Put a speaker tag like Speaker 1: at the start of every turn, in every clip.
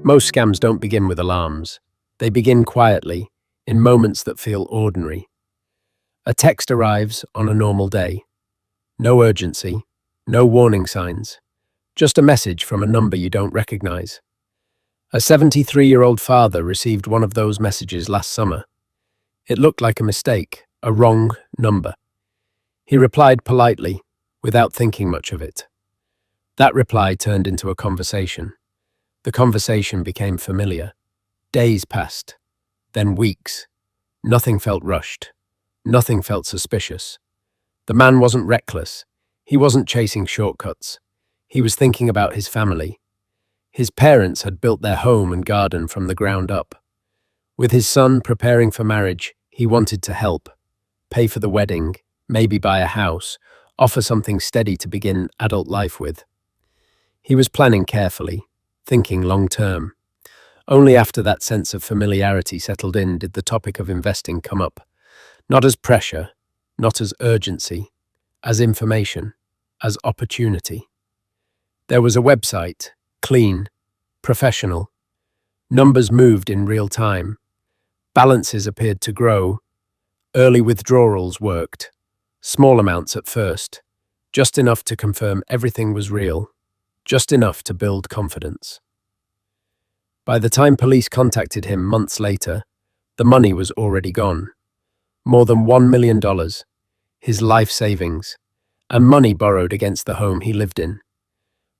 Speaker 1: Most scams don't begin with alarms. They begin quietly, in moments that feel ordinary. A text arrives on a normal day. No urgency, no warning signs, just a message from a number you don't recognize. A 73-year-old father received one of those messages last summer. It looked like a mistake, a wrong number. He replied politely, without thinking much of it. That reply turned into a conversation. The conversation became familiar. Days passed, then weeks. Nothing felt rushed. Nothing felt suspicious. The man wasn't reckless. He wasn't chasing shortcuts. He was thinking about his family. His parents had built their home and garden from the ground up. With his son preparing for marriage, he wanted to help. Pay for the wedding, maybe buy a house, offer something steady to begin adult life with. He was planning carefully, thinking long-term. Only after that sense of familiarity settled in did the topic of investing come up. Not as pressure, not as urgency, as information, as opportunity. There was a website, clean, professional. Numbers moved in real time. Balances appeared to grow. Early withdrawals worked. Small amounts at first, just enough to confirm everything was real, just enough to build confidence. By the time police contacted him months later, the money was already gone. More than $1 million, his life savings, and money borrowed against the home he lived in.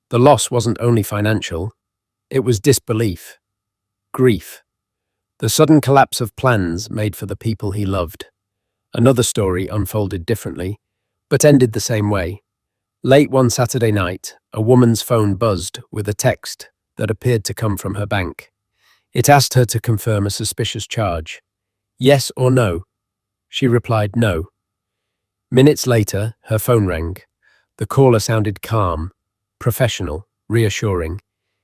Speaker 1: The loss wasn't only financial, it was disbelief, grief, the sudden collapse of plans made for the people he loved. Another story unfolded differently, but ended the same way. Late one Saturday night, a woman's phone buzzed with a text that appeared to come from her bank. It asked her to confirm a suspicious charge. Yes or no? She replied no. Minutes later, her phone rang. The caller sounded calm, professional, reassuring.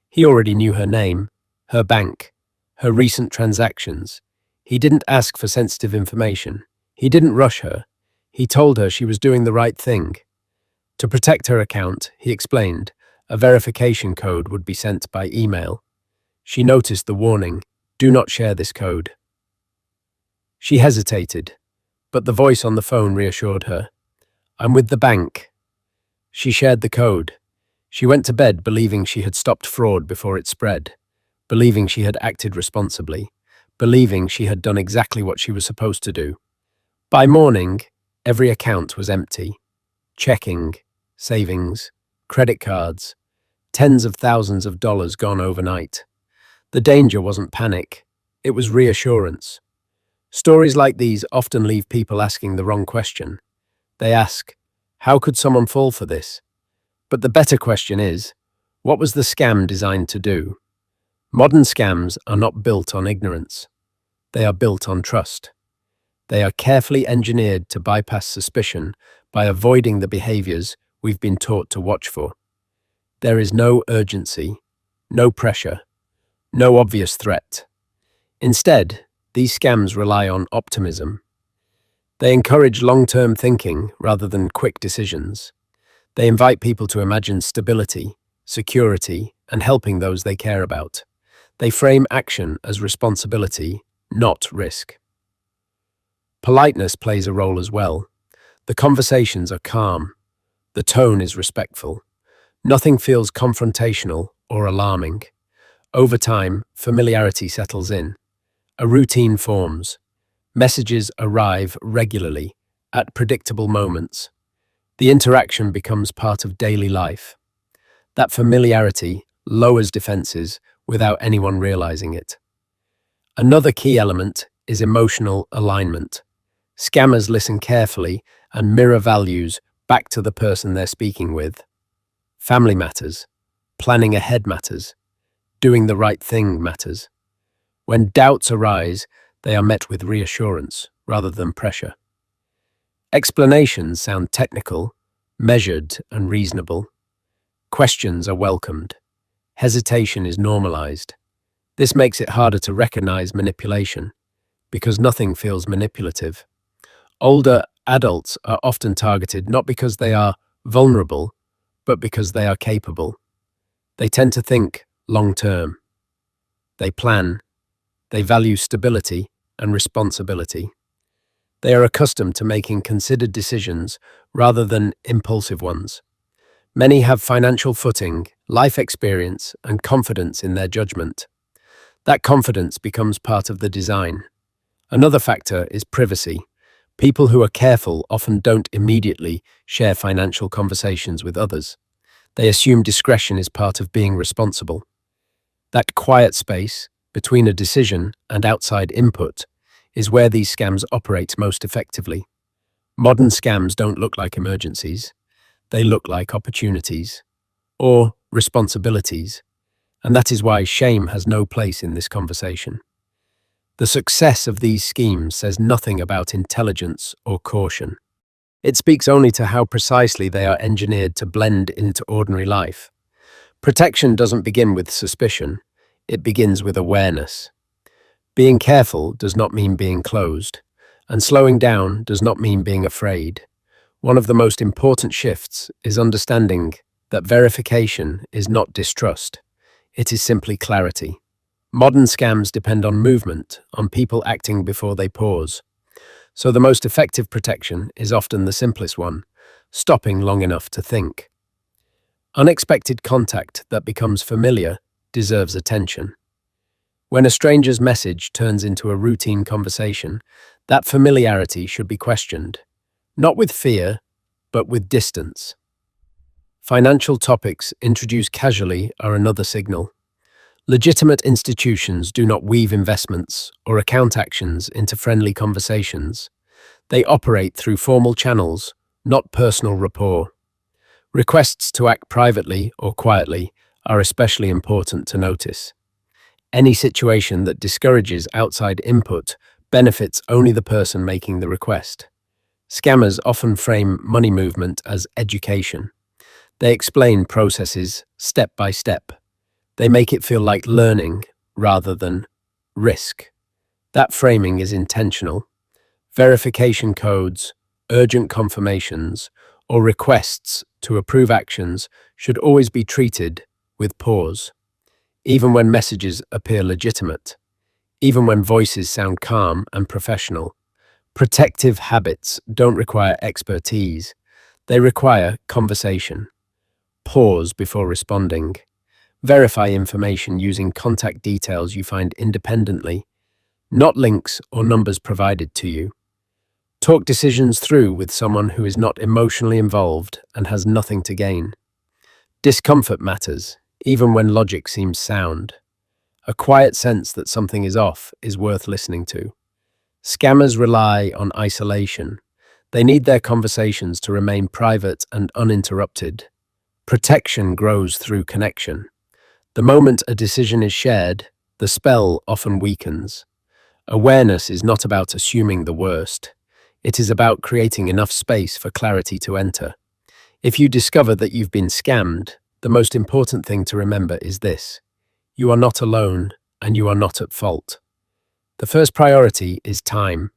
Speaker 1: He already knew her name, her bank, her recent transactions. He didn't ask for sensitive information. He didn't rush her. He told her she was doing the right thing. To protect her account, he explained, a verification code would be sent by email. She noticed the warning, "Do not share this code." She hesitated, but the voice on the phone reassured her. "I'm with the bank." She shared the code. She went to bed believing she had stopped fraud before it spread, believing she had acted responsibly, believing she had done exactly what she was supposed to do. By morning, every account was empty. Checking, savings, credit cards, tens of thousands of dollars gone overnight. The danger wasn't panic, it was reassurance. Stories like these often leave people asking the wrong question. They ask, how could someone fall for this? But the better question is, what was the scam designed to do? Modern scams are not built on ignorance. They are built on trust. They are carefully engineered to bypass suspicion by avoiding the behaviors we've been taught to watch for. There is no urgency, no pressure, no obvious threat. Instead, these scams rely on optimism. They encourage long-term thinking rather than quick decisions. They invite people to imagine stability, security, and helping those they care about. They frame action as responsibility, not risk. Politeness plays a role as well. The conversations are calm. The tone is respectful. Nothing feels confrontational or alarming. Over time, familiarity settles in. A routine forms. Messages arrive regularly, at predictable moments. The interaction becomes part of daily life. That familiarity lowers defenses without anyone realizing it. Another key element is emotional alignment. Scammers listen carefully and mirror values back to the person they're speaking with. Family matters. Planning ahead matters. Doing the right thing matters. When doubts arise, they are met with reassurance rather than pressure. Explanations sound technical, measured, and reasonable. Questions are welcomed. Hesitation is normalized. This makes it harder to recognize manipulation, because nothing feels manipulative. Older adults are often targeted not because they are vulnerable, but because they are capable. They tend to think long-term. They plan. They value stability and responsibility. They are accustomed to making considered decisions rather than impulsive ones. Many have financial footing, life experience, and confidence in their judgment. That confidence becomes part of the design. Another factor is privacy. People who are careful often don't immediately share financial conversations with others. They assume discretion is part of being responsible. That quiet space between a decision and outside input is where these scams operate most effectively. Modern scams don't look like emergencies. They look like opportunities or responsibilities, and that is why shame has no place in this conversation. The success of these schemes says nothing about intelligence or caution. It speaks only to how precisely they are engineered to blend into ordinary life. Protection doesn't begin with suspicion, it begins with awareness. Being careful does not mean being closed, and slowing down does not mean being afraid. One of the most important shifts is understanding that verification is not distrust, it is simply clarity. Modern scams depend on movement, on people acting before they pause. So the most effective protection is often the simplest one, stopping long enough to think. Unexpected contact that becomes familiar deserves attention. When a stranger's message turns into a routine conversation, that familiarity should be questioned, not with fear, but with distance. Financial topics introduced casually are another signal. Legitimate institutions do not weave investments or account actions into friendly conversations. They operate through formal channels, not personal rapport. Requests to act privately or quietly are especially important to notice. Any situation that discourages outside input benefits only the person making the request. Scammers often frame money movement as education. They explain processes step by step. They make it feel like learning rather than risk. That framing is intentional. Verification codes, urgent confirmations, or requests to approve actions should always be treated with pause. Even when messages appear legitimate, even when voices sound calm and professional, protective habits don't require expertise. They require conversation. Pause before responding. Verify information using contact details you find independently, not links or numbers provided to you. Talk decisions through with someone who is not emotionally involved and has nothing to gain. Discomfort matters, even when logic seems sound. A quiet sense that something is off is worth listening to. Scammers rely on isolation. They need their conversations to remain private and uninterrupted. Protection grows through connection. The moment a decision is shared, the spell often weakens. Awareness is not about assuming the worst. It is about creating enough space for clarity to enter. If you discover that you've been scammed, the most important thing to remember is this: you are not alone and you are not at fault. The first priority is time.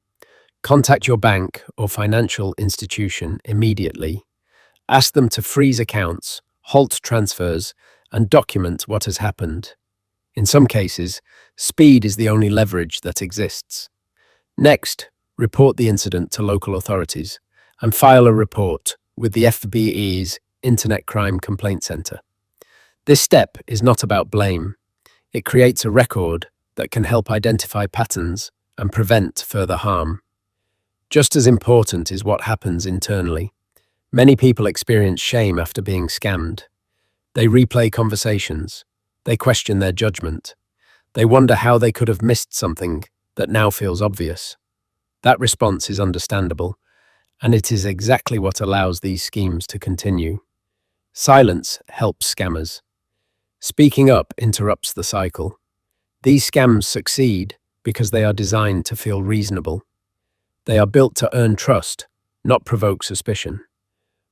Speaker 1: Contact your bank or financial institution immediately. Ask them to freeze accounts, halt transfers, and document what has happened. In some cases, speed is the only leverage that exists. Next, report the incident to local authorities and file a report with the FBI's Internet Crime Complaint Center. This step is not about blame. It creates a record that can help identify patterns and prevent further harm. Just as important is what happens internally. Many people experience shame after being scammed. They replay conversations. They question their judgment. They wonder how they could have missed something that now feels obvious. That response is understandable, and it is exactly what allows these schemes to continue. Silence helps scammers. Speaking up interrupts the cycle. These scams succeed because they are designed to feel reasonable. They are built to earn trust, not provoke suspicion.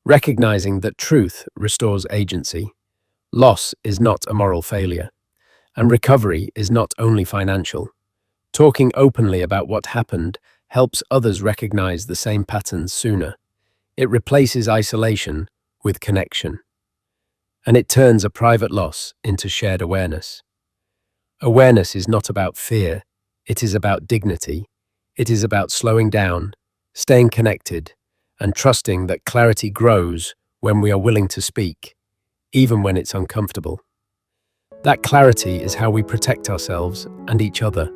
Speaker 1: Recognizing that truth restores agency. Loss is not a moral failure, and recovery is not only financial. Talking openly about what happened helps others recognize the same patterns sooner. It replaces isolation with connection, and it turns a private loss into shared awareness. Awareness is not about fear, it is about dignity. It is about slowing down, staying connected, and trusting that clarity grows when we are willing to speak, even when it's uncomfortable. That clarity is how we protect ourselves and each other.